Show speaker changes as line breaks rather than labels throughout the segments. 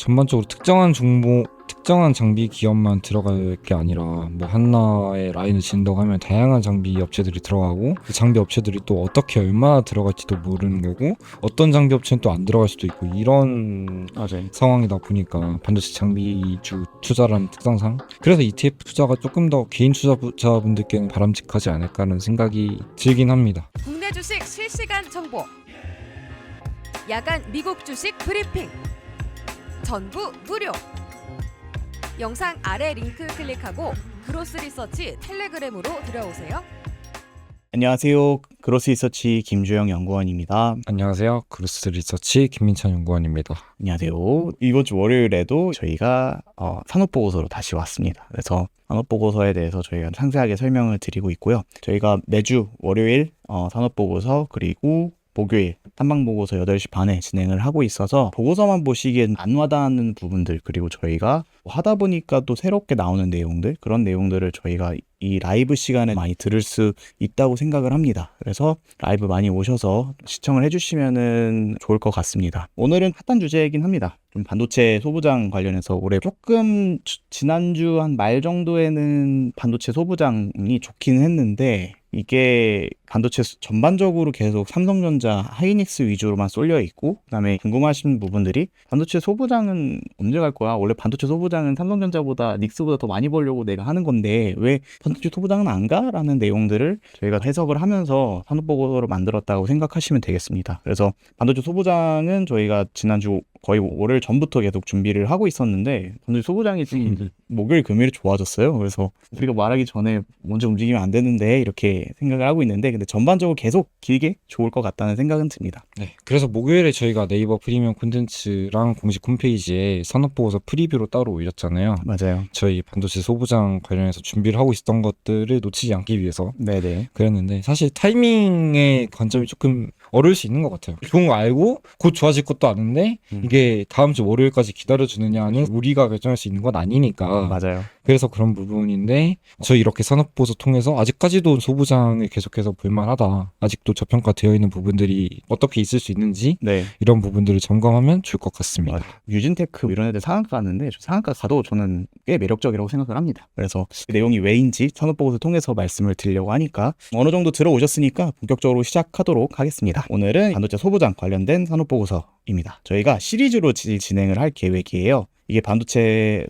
전반적으로 특정한 종목, 특정한 장비 기업만 들어갈 게 아니라 뭐 하나의 라인을 진다고 하면 다양한 장비 업체들이 들어가고 그 장비 업체들이 또 어떻게 얼마나 들어갈지도 모르는 거고 어떤 장비 업체는 또 안 들어갈 수도 있고 이런
맞아요.
상황이다 보니까 반도체 장비주 투자라는 특성상 그래서 ETF 투자가 조금 더 개인 투자자분들께는 바람직하지 않을까라는 생각이 들긴 합니다.
국내 주식 실시간 정보, 야간 미국 주식 브리핑, 전부 무료. 영상 아래 링크 클릭하고 그로스 리서치 텔레그램으로 들어오세요.
안녕하세요. 그로스 리서치 김주영 연구원입니다.
안녕하세요. 그로스 리서치 김민찬 연구원입니다.
안녕하세요. 이번 주 월요일에도 저희가 산업보고서로 다시 왔습니다. 그래서 산업보고서에 대해서 저희가 상세하게 설명을 드리고 있고요. 저희가 매주 월요일 산업보고서 그리고 목요일 탐방보고서 8시 반에 진행을 하고 있어서 보고서만 보시기엔 안 와닿는 부분들 그리고 저희가 하다 보니까 또 새롭게 나오는 내용들 그런 내용들을 저희가 이 라이브 시간에 많이 들을 수 있다고 생각을 합니다. 그래서 라이브 많이 오셔서 시청을 해주시면 좋을 것 같습니다. 오늘은 핫한 주제이긴 합니다. 좀 반도체 소부장 관련해서 올해 조금 지난주 한 말 정도에는 반도체 소부장이 좋긴 했는데 이게 반도체 전반적으로 계속 삼성전자, 하이닉스 위주로만 쏠려 있고 그다음에 궁금하신 부분들이 반도체 소부장은 언제 갈 거야? 원래 반도체 소부장은 삼성전자보다 닉스보다 더 많이 벌려고 내가 하는 건데 왜 반도체 소부장은 안 가? 라는 내용들을 저희가 해석을 하면서 산업보고서로 만들었다고 생각하시면 되겠습니다. 그래서 반도체 소부장은 저희가 지난주 거의 월요일 전부터 계속 준비를 하고 있었는데 반도체 소부장이 지금 목요일 금요일에 좋아졌어요. 그래서 우리가 말하기 전에 먼저 움직이면 안 되는데 이렇게 생각을 하고 있는데 근데 전반적으로 계속 길게 좋을 것 같다는 생각은 듭니다.
네, 그래서 목요일에 저희가 네이버 프리미엄 콘텐츠랑 공식 홈페이지에 산업보고서 프리뷰로 따로 올렸잖아요.
맞아요.
저희 반도체 소부장 관련해서 준비를 하고 있었던 것들을 놓치지 않기 위해서
네네.
그랬는데 사실 타이밍의 관점이 조금 어려울 수 있는 것 같아요. 좋은 거 알고 곧 좋아질 것도 아는데 이게 다음 주 월요일까지 기다려주느냐는 우리가 결정할 수 있는 건 아니니까
맞아요.
그래서 그런 부분인데 저희 이렇게 산업보고서 통해서 아직까지도 소부장을 계속해서 볼만하다. 아직도 저평가되어 있는 부분들이 어떻게 있을 수 있는지
네.
이런 부분들을 점검하면 좋을 것 같습니다.
유진테크 이런 애들 상한가 가는데 상한가 가도 저는 꽤 매력적이라고 생각을 합니다. 그래서 그 내용이 왜인지 산업보고서 통해서 말씀을 드리려고 하니까 어느 정도 들어오셨으니까 본격적으로 시작하도록 하겠습니다. 오늘은 반도체 소부장 관련된 산업보고서입니다. 저희가 시리즈로 진행을 할 계획이에요. 이게 반도체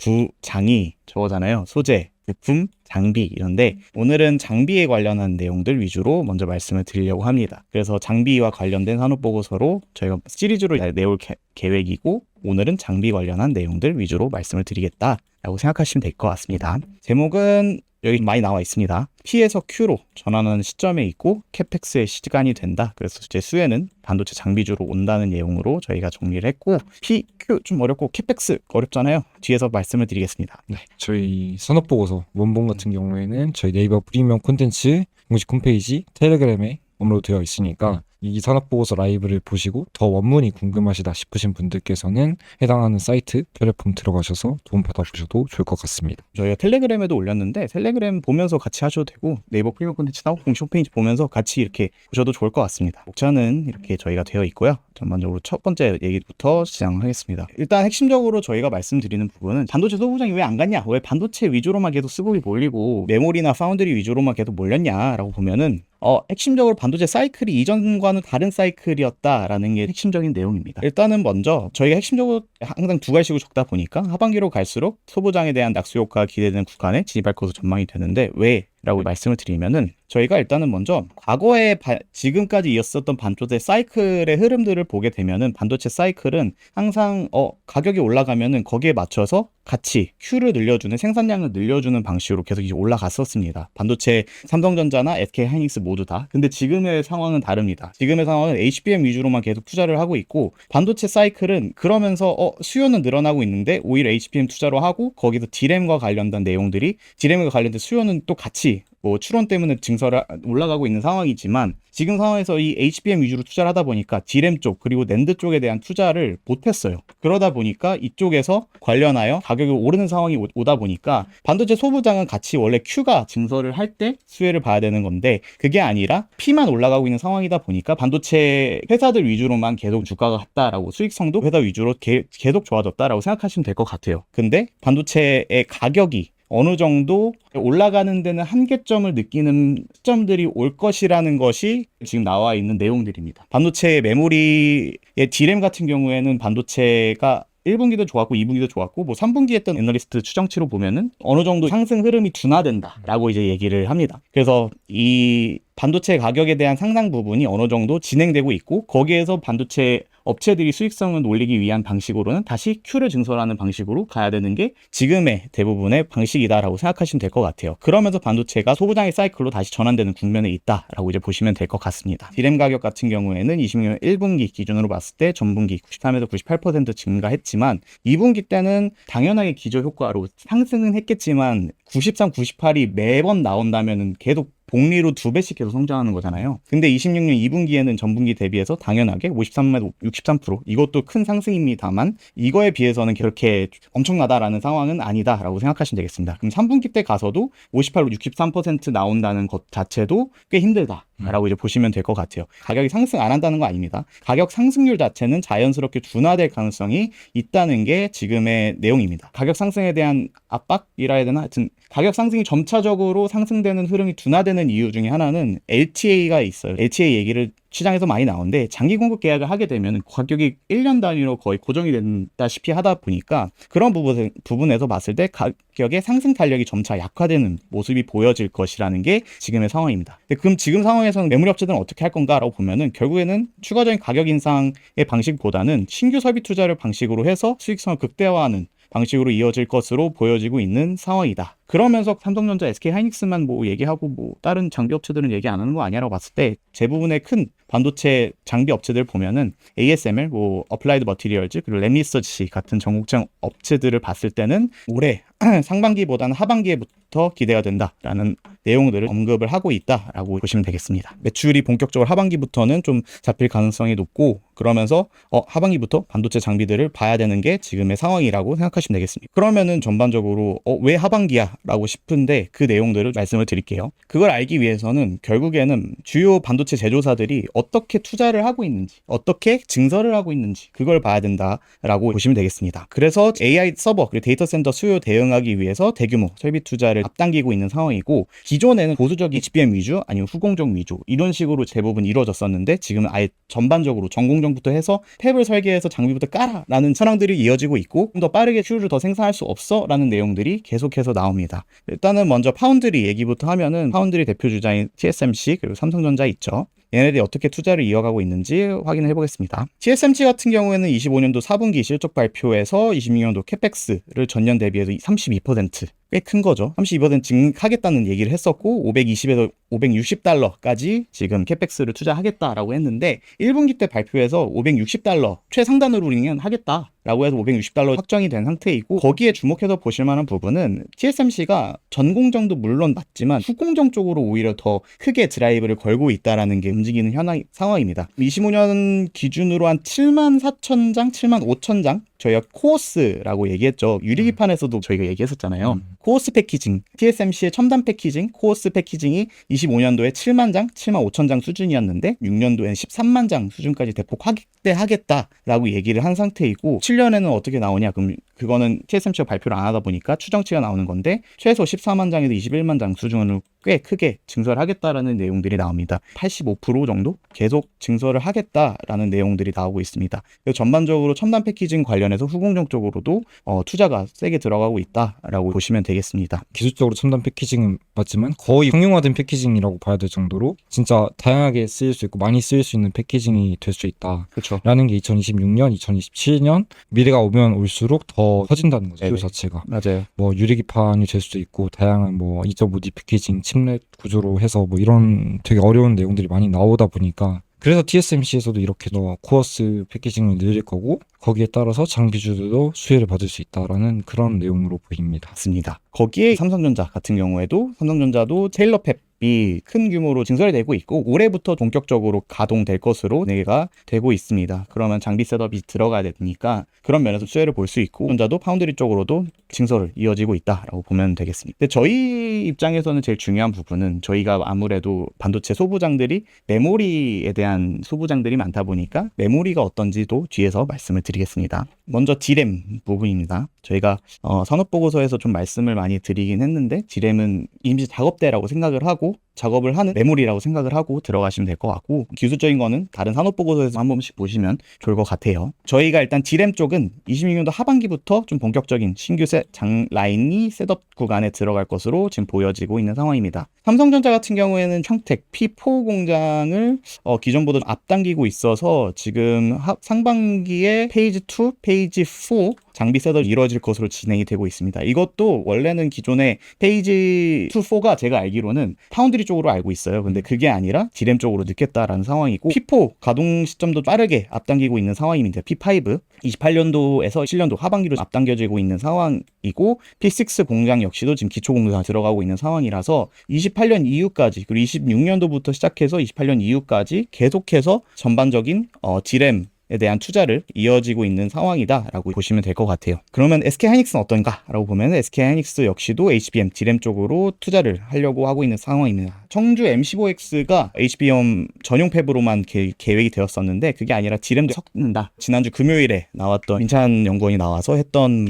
소부장이 저거잖아요. 소재, 부품, 장비 이런데 오늘은 장비에 관련한 내용들 위주로 먼저 말씀을 드리려고 합니다. 그래서 장비와 관련된 산업보고서로 저희가 시리즈로 내올 계획이고 오늘은 장비 관련한 내용들 위주로 말씀을 드리겠다라고 생각하시면 될 것 같습니다. 제목은 여기 많이 나와 있습니다. P에서 Q로 전환하는 시점에 있고 캐펙스의 시간이 된다. 그래서 제 수에는 반도체 장비주로 온다는 내용으로 저희가 정리를 했고 P, Q 좀 어렵고 캐펙스 어렵잖아요. 뒤에서 말씀을 드리겠습니다.
네, 저희 산업보고서 원본 같은 경우에는 저희 네이버 프리미엄 콘텐츠 공식 홈페이지 텔레그램에 업로드되어 있으니까 이 산업보고서 라이브를 보시고 더 원문이 궁금하시다 싶으신 분들께서는 해당하는 사이트 플랫폼 들어가셔서 도움 받아보셔도 좋을 것 같습니다.
저희가 텔레그램에도 올렸는데 텔레그램 보면서 같이 하셔도 되고 네이버 프리미엄 콘텐츠나 공식 홈페이지 보면서 같이 이렇게 보셔도 좋을 것 같습니다. 목차는 이렇게 저희가 되어 있고요. 전반적으로 첫 번째 얘기부터 시작하겠습니다. 일단 핵심적으로 저희가 말씀드리는 부분은 반도체 소부장이 왜 안 갔냐? 왜 반도체 위주로만 계속 수급이 몰리고 메모리나 파운드리 위주로만 계속 몰렸냐라고 보면은 핵심적으로 반도체 사이클이 이전과는 다른 사이클이었다라는 게 핵심적인 내용입니다. 일단은 먼저 저희가 핵심적으로 항상 두 가지씩으로 적다 보니까 하반기로 갈수록 소부장에 대한 낙수 효과가 기대되는 구간에 진입할 것으로 전망이 되는데 왜? 라고 말씀을 드리면은 저희가 일단은 먼저 과거에 지금까지 이었었던 반도체 사이클의 흐름들을 보게 되면은 반도체 사이클은 항상 가격이 올라가면은 거기에 맞춰서 같이 Q를 늘려주는 생산량을 늘려주는 방식으로 계속 이제 올라갔었습니다. 반도체 삼성전자나 SK 하이닉스 모두 다. 근데 지금의 상황은 다릅니다. 지금의 상황은 HBM 위주로만 계속 투자를 하고 있고 반도체 사이클은 그러면서 수요는 늘어나고 있는데 오히려 HBM 투자로 하고 거기서 D램과 관련된 내용들이 D램과 관련된 수요는 또 같이 뭐 추론 때문에 증설을 올라가고 있는 상황이지만 지금 상황에서 이 HBM 위주로 투자를 하다 보니까 D램 쪽 그리고 낸드 쪽에 대한 투자를 못했어요. 그러다 보니까 이쪽에서 관련하여 가격이 오르는 상황이 오다 보니까 반도체 소부장은 같이 원래 Q가 증설을 할 때 수혜를 봐야 되는 건데 그게 아니라 P만 올라가고 있는 상황이다 보니까 반도체 회사들 위주로만 계속 주가가 갔다라고 수익성도 회사 위주로 계속 좋아졌다라고 생각하시면 될 것 같아요. 근데 반도체의 가격이 어느 정도 올라가는 데는 한계점을 느끼는 시점들이 올 것이라는 것이 지금 나와 있는 내용들입니다. 반도체 메모리의 D램 같은 경우에는 반도체가 1분기도 좋았고 2분기도 좋았고 뭐 3분기 했던 애널리스트 추정치로 보면은 어느 정도 상승 흐름이 둔화된다라고 이제 얘기를 합니다. 그래서 이 반도체 가격에 대한 상당 부분이 어느 정도 진행되고 있고 거기에서 반도체 업체들이 수익성을 올리기 위한 방식으로는 다시 Q를 증설하는 방식으로 가야 되는 게 지금의 대부분의 방식이다라고 생각하시면 될 것 같아요. 그러면서 반도체가 소부장의 사이클로 다시 전환되는 국면에 있다라고 이제 보시면 될 것 같습니다. D램 가격 같은 경우에는 20년 1분기 기준으로 봤을 때 전분기 93에서 98% 증가했지만 2분기 때는 당연하게 기저 효과로 상승은 했겠지만 93, 98이 매번 나온다면은 계속 복리로 2배씩 계속 성장하는 거잖아요. 근데 26년 2분기에는 전분기 대비해서 당연하게 53에서 63% 이것도 큰 상승입니다만 이거에 비해서는 그렇게 엄청나다라는 상황은 아니다라고 생각하시면 되겠습니다. 그럼 3분기 때 가서도 58로 63% 나온다는 것 자체도 꽤 힘들다라고 이제 보시면 될 것 같아요. 가격이 상승 안 한다는 거 아닙니다. 가격 상승률 자체는 자연스럽게 둔화될 가능성이 있다는 게 지금의 내용입니다. 가격 상승에 대한 압박이라 해야 되나? 하여튼 가격 상승이 점차적으로 상승되는 흐름이 둔화되는 이유 중에 하나는 LTA가 있어요. LTA 얘기를 시장에서 많이 나오는데 장기 공급 계약을 하게 되면 가격이 1년 단위로 거의 고정이 된다시피 하다 보니까 그런 부분에서 봤을 때 가격의 상승 탄력이 점차 약화되는 모습이 보여질 것이라는 게 지금의 상황입니다. 그럼 지금 상황에서는 매물 업체들은 어떻게 할 건가라고 보면은 결국에는 추가적인 가격 인상의 방식보다는 신규 설비 투자를 방식으로 해서 수익성을 극대화하는 방식으로 이어질 것으로 보여지고 있는 상황이다. 그러면서 삼성전자, SK하이닉스만 뭐 얘기하고 뭐 다른 장비 업체들은 얘기 안 하는 거 아니야라고 봤을 때 대부분의 큰 반도체 장비 업체들 보면은 ASML, 뭐 어플라이드 머티리얼즈, 그리고 램리서치 같은 전국장 업체들을 봤을 때는 올해 상반기보다는 하반기에부터 기대가 된다라는 내용들을 언급을 하고 있다라고 보시면 되겠습니다. 매출이 본격적으로 하반기부터는 좀 잡힐 가능성이 높고 그러면서 하반기부터 반도체 장비들을 봐야 되는 게 지금의 상황이라고 생각하시면 되겠습니다. 그러면은 전반적으로 왜 하반기야? 라고 싶은데 그 내용들을 말씀을 드릴게요. 그걸 알기 위해서는 결국에는 주요 반도체 제조사들이 어떻게 투자를 하고 있는지, 어떻게 증설을 하고 있는지 그걸 봐야 된다라고 보시면 되겠습니다. 그래서 AI 서버 그리고 데이터 센터 수요 대응하기 위해서 대규모 설비 투자를 앞당기고 있는 상황이고 기존에는 보수적인 HBM 위주 아니면 후공정 위주 이런 식으로 대부분 이루어졌었는데 지금은 아예 전반적으로 전공정부터 해서 탭을 설계해서 장비부터 깔아라는 현황들이 이어지고 있고 좀 더 빠르게 큐를 더 생산할 수 없어라는 내용들이 계속해서 나옵니다. 일단은 먼저 파운드리 얘기부터 하면은 파운드리 대표 주자인 TSMC 그리고 삼성전자 있죠. 얘네들이 어떻게 투자를 이어가고 있는지 확인을 해보겠습니다. TSMC 같은 경우에는 25년도 4분기 실적 발표에서 26년도 캐펙스를 전년 대비해서 32% 꽤 큰 거죠. 32% 증하겠다는 얘기를 했었고 520에서 560달러까지 지금 캐펙스를 투자하겠다라고 했는데 1분기 때 발표해서 560달러 최상단으로 우리는 하겠다라고 해서 560달러 확정이 된 상태이고 거기에 주목해서 보실 만한 부분은 TSMC가 전공정도 물론 맞지만 후공정 쪽으로 오히려 더 크게 드라이브를 걸고 있다라는 게 움직이는 상황입니다. 25년 기준으로 한 74,000장, 75,000장 저희가 코어스라고 얘기했죠. 유리기판에서도 저희가 얘기했었잖아요. 코어스 패키징, TSMC의 첨단 패키징, 코어스 패키징이 25년도에 7만 장, 7만 5천 장 수준이었는데 6년도에는 13만 장 수준까지 대폭 확대하겠다라고 얘기를 한 상태이고 7년에는 어떻게 나오냐? 그럼 그거는 TSMC가 발표를 안 하다 보니까 추정치가 나오는 건데 최소 14만 장에서 21만 장 수준으로 꽤 크게 증설을 하겠다라는 내용들이 나옵니다. 85% 정도 계속 증설을 하겠다라는 내용들이 나오고 있습니다. 그래서 전반적으로 첨단 패키징 관련해서 후공정 쪽으로도 투자가 세게 들어가고 있다라고 보시면 되겠습니다.
기술적으로 첨단 패키징은 맞지만 거의 평형화된 패키징이라고 봐야 될 정도로 진짜 다양하게 쓰일 수 있고 많이 쓰일 수 있는 패키징이 될 수 있다.
그렇죠.
라는 게 2026년, 2027년 미래가 오면 올수록 더 커진다는 거죠. 그 자체가.
맞아요.
뭐 유리기판이 될 수도 있고 다양한 뭐 2.5D 패키징, 칩렛 구조로 해서 뭐 이런 되게 어려운 내용들이 많이 나오다 보니까 그래서 TSMC에서도 이렇게 더 코어스 패키징을 늘릴 거고 거기에 따라서 장비주들도 수혜를 받을 수 있다라는 그런 내용으로 보입니다.
맞습니다. 거기에 삼성전자 같은 경우에도 삼성전자도 테일러 팹이 큰 규모로 증설이 되고 있고 올해부터 본격적으로 가동될 것으로 얘기가 되고 있습니다. 그러면 장비 셋업이 들어가야 되니까 그런 면에서 수혜를 볼 수 있고 혼자도 파운드리 쪽으로도 증설을 이어지고 있다라고 보면 되겠습니다. 근데 저희 입장에서는 제일 중요한 부분은 저희가 아무래도 반도체 소부장들이 메모리에 대한 소부장들이 많다 보니까 메모리가 어떤지도 뒤에서 말씀을 드리겠습니다. 먼저 D램 부분입니다. 저희가 산업보고서에서 좀 말씀을 많이 드리긴 했는데 D램은 임시 작업대라고 생각을 하고 작업을 하는 메모리라고 생각을 하고 들어가시면 될 것 같고 기술적인 거는 다른 산업보고서에서 한 번씩 보시면 좋을 것 같아요. 저희가 일단 D램 쪽은 26년도 하반기부터 좀 본격적인 신규 장 라인이 셋업 구간에 들어갈 것으로 지금 보여지고 있는 상황입니다. 삼성전자 같은 경우에는 평택 P4 공장을 기존보다 앞당기고 있어서 지금 상반기에 페이지 2, 페이지 4 장비 셋업이 이루어질 것으로 진행이 되고 있습니다. 이것도 원래는 기존에 페이지 2, 4가 제가 알기로는 파운드리 쪽으로 알고 있어요. 근데 그게 아니라 D램 쪽으로 늦겠다라는 상황이고 P4 가동 시점도 빠르게 앞당기고 있는 상황입니다. P5 28년도에서 7년도 하반기로 앞당겨지고 있는 상황이고 P6 공장 역시도 지금 기초 공사 들어가고 있는 상황이라서 28년 이후까지 그리고 26년도부터 시작해서 28년 이후까지 계속해서 전반적인 D램 에 대한 투자를 이어지고 있는 상황이다라고 보시면 될 것 같아요. 그러면 SK하이닉스는 어떤가라고 보면 SK하이닉스 역시도 HBM, D램 쪽으로 투자를 하려고 하고 있는 상황입니다. 청주 M15X가 HBM 전용 팹으로만 계획이 되었었는데 그게 아니라 D램도 섞는다. 지난주 금요일에 나왔던 민찬 연구원이 나와서 했던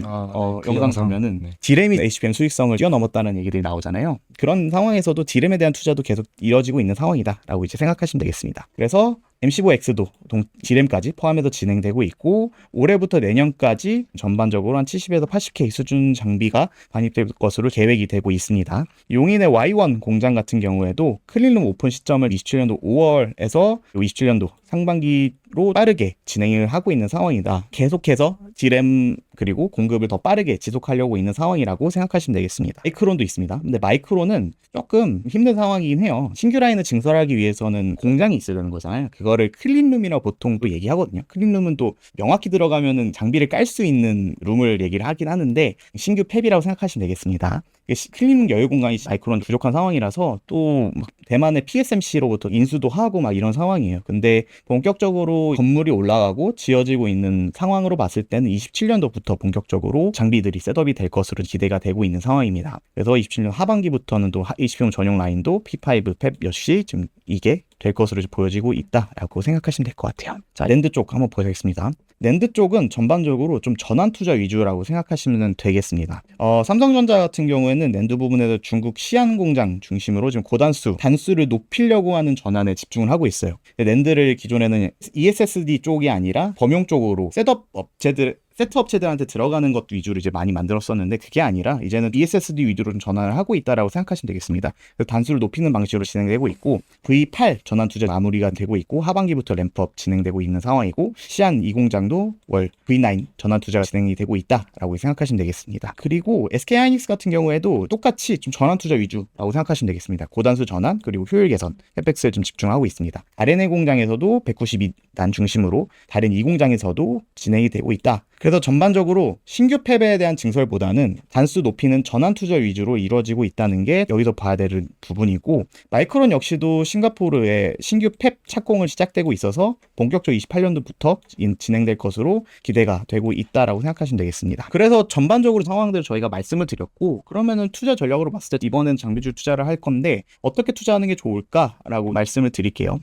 영상 보면은
네.
D램이 HBM 수익성을 뛰어넘었다는 얘기들이 나오잖아요. 그런 상황에서도 D램에 대한 투자도 계속 이어지고 있는 상황이다라고 이제 생각하시면 되겠습니다. 그래서 M15X도 D램까지 포함해서 진행되고 있고 올해부터 내년까지 전반적으로 한 70에서 80K 수준 장비가 반입될 것으로 계획이 되고 있습니다. 용인의 Y1 공장 같은 경우에도 클린룸 오픈 시점을 27년도 5월에서 27년도 상반기로 빠르게 진행을 하고 있는 상황이다. 계속해서 D램 그리고 공급을 더 빠르게 지속하려고 있는 상황이라고 생각하시면 되겠습니다. 마이크론도 있습니다. 근데 마이크론은 조금 힘든 상황이긴 해요. 신규 라인을 증설하기 위해서는 공장이 있어야 되는 거잖아요. 그거를 클린룸이라고 보통 또 얘기하거든요. 클린룸은 또 명확히 들어가면은 장비를 깔 수 있는 룸을 얘기를 하긴 하는데 신규 팹이라고 생각하시면 되겠습니다. 클린룸 여유 공간이 마이크론 부족한 상황이라서 또 막 대만의 PSMC로부터 인수도 하고 막 이런 상황이에요. 근데 본격적으로 건물이 올라가고 지어지고 있는 상황으로 봤을 때는 27년도부터 본격적으로 장비들이 셋업이 될 것으로 기대가 되고 있는 상황입니다. 그래서 27년 하반기부터는 또 HBM 전용 라인도 P5 팹 역시 지금 이게 될 것으로 보여지고 있다라고 생각하시면 될 것 같아요. 자, 낸드 쪽 한번 보겠습니다. 낸드 쪽은 전반적으로 좀 전환 투자 위주라고 생각하시면 되겠습니다. 삼성전자 같은 경우에는 낸드 부분에서 중국 시안 공장 중심으로 지금 단수를 높이려고 하는 전환에 집중을 하고 있어요. 낸드를 기존에는 ESSD 쪽이 아니라 범용 쪽으로 세트 업체들한테 들어가는 것도 위주로 이제 많이 만들었었는데 그게 아니라 이제는 ESSD 위주로 좀 전환을 하고 있다라고 생각하시면 되겠습니다. 단수를 높이는 방식으로 진행되고 있고 V8 전환 투자 마무리가 되고 있고 하반기부터 램프업 진행되고 있는 상황이고 시안 2공장도 월 V9 전환 투자가 진행이 되고 있다라고 생각하시면 되겠습니다. 그리고 SK하이닉스 같은 경우에도 똑같이 좀 전환 투자 위주라고 생각하시면 되겠습니다. 고단수 전환 그리고 효율 개선, 캡엑스를 좀 집중하고 있습니다. R&A 공장에서도 192단 중심으로 다른 2공장에서도 진행이 되고 있다. 그래서 전반적으로 신규 팹에 대한 증설보다는 단수 높이는 전환 투자 위주로 이루어지고 있다는 게 여기서 봐야 될 부분이고 마이크론 역시도 싱가포르에 신규 팹 착공을 시작되고 있어서 본격적으로 28년도부터 진행될 것으로 기대가 되고 있다라고 생각하시면 되겠습니다. 그래서 전반적으로 상황들을 저희가 말씀을 드렸고 그러면은 투자 전략으로 봤을 때 이번엔 장비주 투자를 할 건데 어떻게 투자하는 게 좋을까라고 말씀을 드릴게요.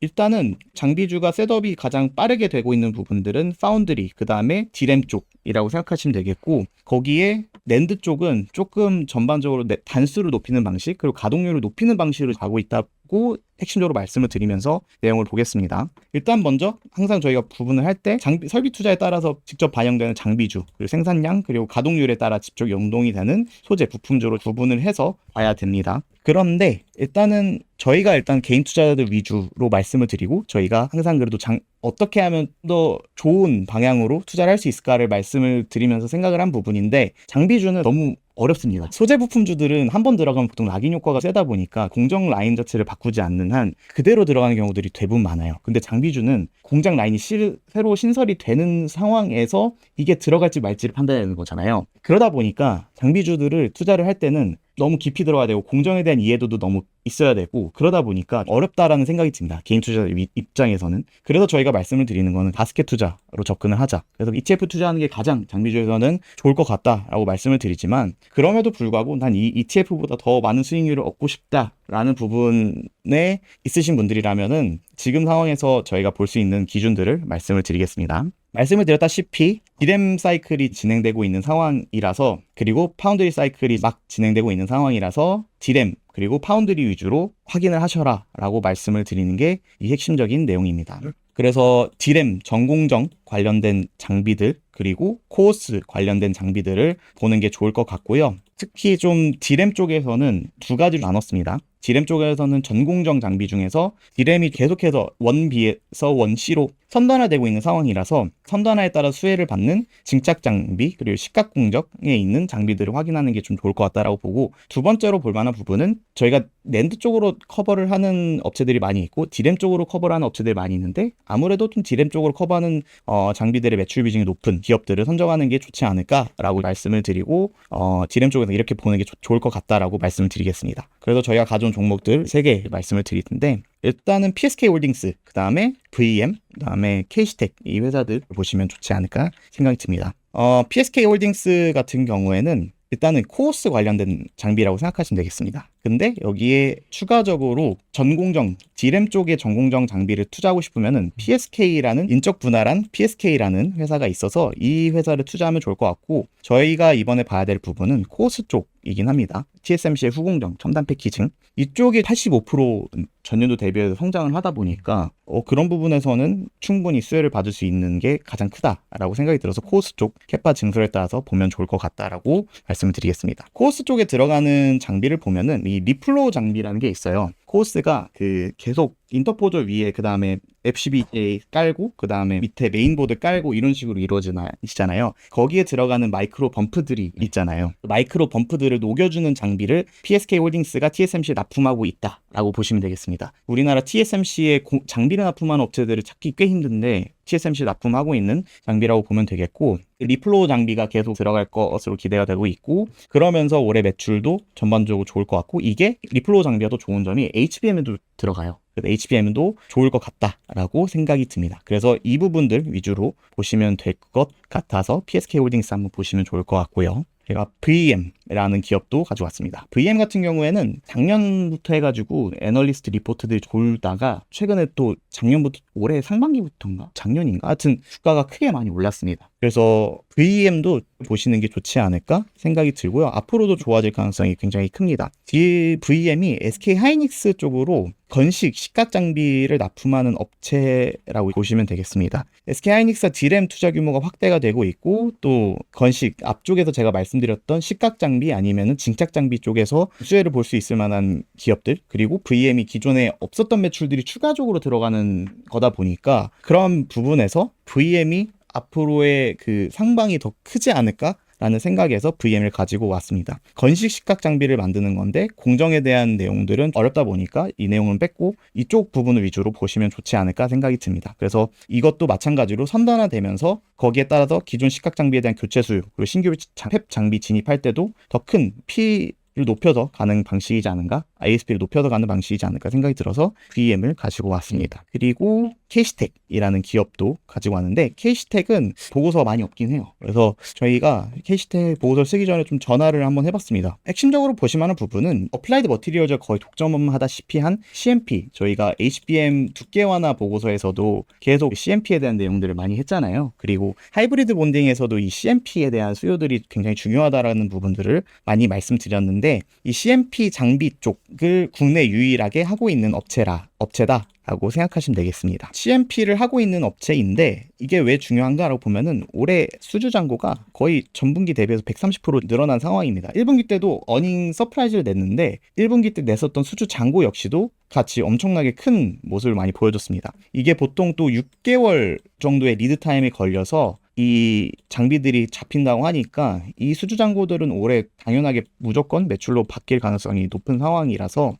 일단은 장비주가 셋업이 가장 빠르게 되고 있는 부분들은 파운드리, 그 다음에 D램 쪽이라고 생각하시면 되겠고 거기에 낸드 쪽은 조금 전반적으로 단수를 높이는 방식 그리고 가동률을 높이는 방식으로 가고 있다고 핵심적으로 말씀을 드리면서 내용을 보겠습니다. 일단 먼저 항상 저희가 부분을 할 때 설비 투자에 따라서 직접 반영되는 장비주 그리고 생산량 그리고 가동률에 따라 직접 연동이 되는 소재 부품주로 구분을 해서 봐야 됩니다. 그런데 일단은 저희가 일단 개인 투자자들 위주로 말씀을 드리고 저희가 항상 그래도 어떻게 하면 더 좋은 방향으로 투자를 할 수 있을까를 말씀을 드리면서 생각을 한 부분인데, 장비주는 너무 어렵습니다. 소재 부품주들은 한 번 들어가면 보통 락인 효과가 세다 보니까 공정 라인 자체를 바꾸지 않는 한 그대로 들어가는 경우들이 대부분 많아요. 근데 장비주는 공장 라인이 새로 신설이 되는 상황에서 이게 들어갈지 말지를 판단해야 되는 거잖아요. 그러다 보니까 장비주들을 투자를 할 때는 너무 깊이 들어가야 되고 공정에 대한 이해도도 너무 있어야 되고, 그러다 보니까 어렵다라는 생각이 듭니다. 개인 투자 입장에서는. 그래서 저희가 말씀을 드리는 거는 바스켓 투자로 접근을 하자. 그래서 ETF 투자하는 게 가장 장비주에서는 좋을 것 같다라고 말씀을 드리지만, 그럼에도 불구하고 난 이 ETF보다 더 많은 수익률을 얻고 싶다라는 부분에 있으신 분들이라면은 지금 상황에서 저희가 볼 수 있는 기준들을 말씀을 드리겠습니다. 말씀을 드렸다시피 디램 사이클이 진행되고 있는 상황이라서, 그리고 파운드리 사이클이 막 진행되고 있는 상황이라서 디램 그리고 파운드리 위주로 확인을 하셔라 라고 말씀을 드리는 게 이 핵심적인 내용입니다. 그래서 디램 전공정 관련된 장비들 그리고 코어스 관련된 장비들을 보는 게 좋을 것 같고요. 특히 좀 디램 쪽에서는 두 가지로 나눴습니다. 디램 쪽에서는 전공정 장비 중에서 디램이 계속해서 원B에서 원C로 선단화되고 있는 상황이라서 선단화에 따라 수혜를 받는 증착 장비 그리고 시각 공정에 있는 장비들을 확인하는 게 좀 좋을 것 같다라고 보고, 두 번째로 볼 만한 부분은 저희가 낸드 쪽으로 커버를 하는 업체들이 많이 있고 디램 쪽으로 커버를 하는 업체들이 많이 있는데, 아무래도 좀 디램 쪽으로 커버하는 장비들의 매출 비중이 높은 기업들을 선정하는 게 좋지 않을까라고 말씀을 드리고, 디램 쪽에서 이렇게 보는 게 좋을 것 같다라고 말씀을 드리겠습니다. 그래서 저희가 가져온 종목들 3개 말씀을 드릴 텐데, 일단은 PSK 홀딩스, 그 다음에 VM, 그 다음에 K시텍, 이 회사들 보시면 좋지 않을까 생각이 듭니다. PSK 홀딩스 같은 경우에는 일단은 코어스 관련된 장비라고 생각하시면 되겠습니다. 근데 여기에 추가적으로 전공정, 디램 쪽의 전공정 장비를 투자하고 싶으면은 PSK라는 인적 분할한 PSK라는 회사가 있어서 이 회사를 투자하면 좋을 것 같고, 저희가 이번에 봐야 될 부분은 코어스 쪽이긴 합니다. TSMC의 후공정, 첨단 패키징 이쪽이 85% 전년도 대비해서 성장을 하다 보니까 그런 부분에서는 충분히 수혜를 받을 수 있는 게 가장 크다라고 생각이 들어서 코어스 쪽 캐파 증설에 따라서 보면 좋을 것 같다라고 말씀을 드리겠습니다. 코어스 쪽에 들어가는 장비를 보면은 이 리플로우 장비라는 게 있어요. 코어스가 계속 인터포저 위에 그 다음에 FCBJ 깔고 그 다음에 밑에 메인보드 깔고 이런 식으로 이루어지잖아요. 거기에 들어가는 마이크로 범프들이 있잖아요. 마이크로 범프들을 녹여주는 장비를 PSK 홀딩스가 TSMC에 납품하고 있다라고 보시면 되겠습니다. 우리나라 TSMC에 장비를 납품하는 업체들을 찾기 꽤 힘든데 TSMC 납품하고 있는 장비라고 보면 되겠고, 리플로우 장비가 계속 들어갈 것으로 기대가 되고 있고, 그러면서 올해 매출도 전반적으로 좋을 것 같고, 이게 리플로우 장비가 또 좋은 점이 HBM에도 들어가요. 그래서 HBM도 좋을 것 같다라고 생각이 듭니다. 그래서 이 부분들 위주로 보시면 될 것 같아서 PSK 홀딩스 한번 보시면 좋을 것 같고요. 제가 VM이라는 기업도 가져왔습니다. VM 같은 경우에는 작년부터 해가지고 애널리스트 리포트들이 돌다가 최근에 또 작년부터 올해 상반기부터인가? 작년인가? 하여튼 주가가 크게 많이 올랐습니다. 그래서 VM도 보시는 게 좋지 않을까 생각이 들고요. 앞으로도 좋아질 가능성이 굉장히 큽니다. VM이 SK 하이닉스 쪽으로 건식 시각 장비를 납품하는 업체라고 보시면 되겠습니다. SK 하이닉스가 디램 투자 규모가 확대가 되고 있고, 또 건식 앞쪽에서 제가 말씀드렸던 시각 장비 아니면은 증착 장비 쪽에서 수혜를 볼 수 있을 만한 기업들, 그리고 VM이 기존에 없었던 매출들이 추가적으로 들어가는 거다 보니까 그런 부분에서 VM이 앞으로의 그 상방이 더 크지 않을까? 라는 생각에서 VM을 가지고 왔습니다. 건식 시각 장비를 만드는 건데 공정에 대한 내용들은 어렵다 보니까 이 내용은 뺐고 이쪽 부분을 위주로 보시면 좋지 않을까 생각이 듭니다. 그래서 이것도 마찬가지로 선단화되면서 거기에 따라서 기존 시각 장비에 대한 교체 수요, 그리고 신규 팹 장비 진입할 때도 더 큰 를 높여서 가는 방식이지 않은가, ISP를 높여서 가는 방식이지 않을까 생각이 들어서 VM을 가지고 왔습니다. 그리고 K시텍이라는 기업도 가지고 왔는데, K시텍은 보고서가 많이 없긴 해요. 그래서 저희가 K시텍 보고서를 쓰기 전에 좀 전화를 한번 해봤습니다. 핵심적으로 보실만한 부분은 어플라이드 머티리얼즈 거의 독점하다시피 한 CMP, 저희가 HBM 두께완화 보고서에서도 계속 CMP에 대한 내용들을 많이 했잖아요. 그리고 하이브리드 본딩에서도 이 CMP에 대한 수요들이 굉장히 중요하다라는 부분들을 많이 말씀드렸는데, 이 CMP 장비 쪽을 국내 유일하게 하고 있는 업체다라는 라고 생각하시면 되겠습니다. CMP를 하고 있는 업체인데 이게 왜 중요한가라고 보면은 올해 수주 잔고가 거의 전분기 대비해서 130% 늘어난 상황입니다. 1분기 때도 어닝 서프라이즈를 냈는데 1분기 때 냈었던 수주 잔고 역시도 같이 엄청나게 큰 모습을 많이 보여줬습니다. 이게 보통 또 6개월 정도의 리드 타임이 걸려서 이 장비들이 잡힌다고 하니까 이 수주 잔고들은 올해 당연하게 무조건 매출로 바뀔 가능성이 높은 상황이라서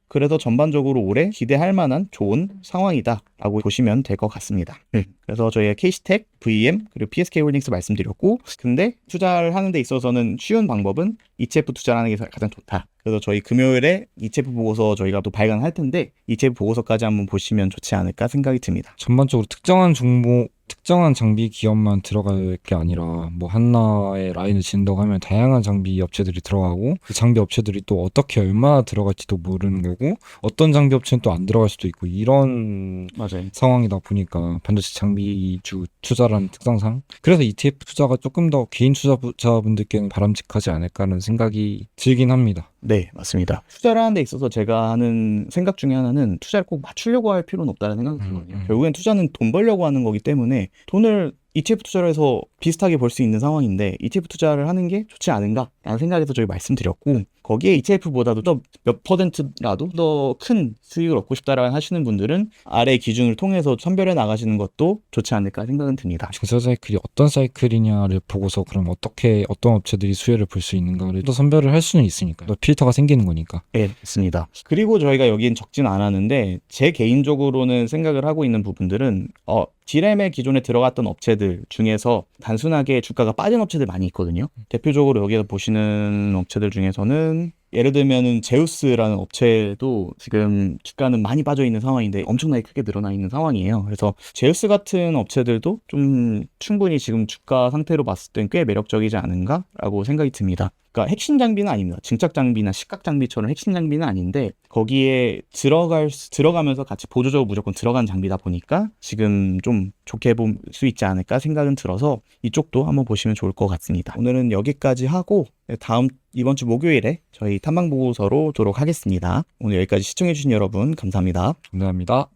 그래서 전반적으로 올해 기대할 만한 좋은 상황이다라고 보시면 될 것 같습니다. 그래서 저희가 KC텍, VM, 그리고 PSK홀딩스 말씀드렸고, 근데 투자를 하는 데 있어서는 쉬운 방법은 ETF 투자를 하는 게 가장 좋다. 그래서 저희 금요일에 ETF 보고서 저희가 또 발간할 텐데 ETF 보고서까지 한번 보시면 좋지 않을까 생각이 듭니다.
전반적으로 특정한 종목, 특정한 장비 기업만 들어갈 게 아니라 뭐 하나의 라인을 진다고 하면 다양한 장비 업체들이 들어가고 그 장비 업체들이 또 어떻게 얼마나 들어갈지도 모르는 거고 어떤 장비 업체는 또 안 들어갈 수도 있고 이런
맞아요.
상황이다 보니까 반드시 장비주 투자라는 특성상 그래서 ETF 투자가 조금 더 개인 투자자분들께는 바람직하지 않을까라는 생각이 들긴 합니다.
네, 맞습니다. 투자를 하는 데 있어서 제가 하는 생각 중에 하나는 투자를 꼭 맞추려고 할 필요는 없다는 생각이 들거든요. 결국엔 투자는 돈 벌려고 하는 거기 때문에 돈을 ETF 투자를 해서 비슷하게 벌 수 있는 상황인데 ETF 투자를 하는 게 좋지 않은가라는 생각에서 저희 말씀드렸고 거기에 ETF보다도 더 몇 퍼센트라도 더 큰 수익을 얻고 싶다라고 하시는 분들은 아래 기준을 통해서 선별해 나가시는 것도 좋지 않을까 생각은 듭니다.
증시 사이클이 어떤 사이클이냐를 보고서 그럼 어떻게 어떤 업체들이 수혜를 볼 수 있는가를 또 선별을 할 수는 있으니까 또 필터가 생기는 거니까.
네, 맞습니다. 그리고 저희가 여기엔 적진 않았는데 제 개인적으로는 생각을 하고 있는 부분들은 G램에 기존에 들어갔던 업체들 중에서 단순하게 주가가 빠진 업체들 많이 있거든요. 대표적으로 여기서 보시는 업체들 중에서는 예를 들면은 제우스라는 업체도 지금 주가는 많이 빠져 있는 상황인데 엄청나게 크게 늘어나 있는 상황이에요. 그래서 제우스 같은 업체들도 좀 충분히 지금 주가 상태로 봤을 땐 꽤 매력적이지 않은가라고 생각이 듭니다. 그러니까 핵심 장비는 아닙니다. 증착 장비나 식각 장비처럼 핵심 장비는 아닌데 거기에 들어가면서 같이 보조적으로 무조건 들어간 장비다 보니까 지금 좀 좋게 볼 수 있지 않을까 생각은 들어서 이쪽도 한번 보시면 좋을 것 같습니다. 오늘은 여기까지 하고 이번 주 목요일에 저희 탐방 보고서로 오도록 하겠습니다. 오늘 여기까지 시청해주신 여러분 감사합니다.
감사합니다.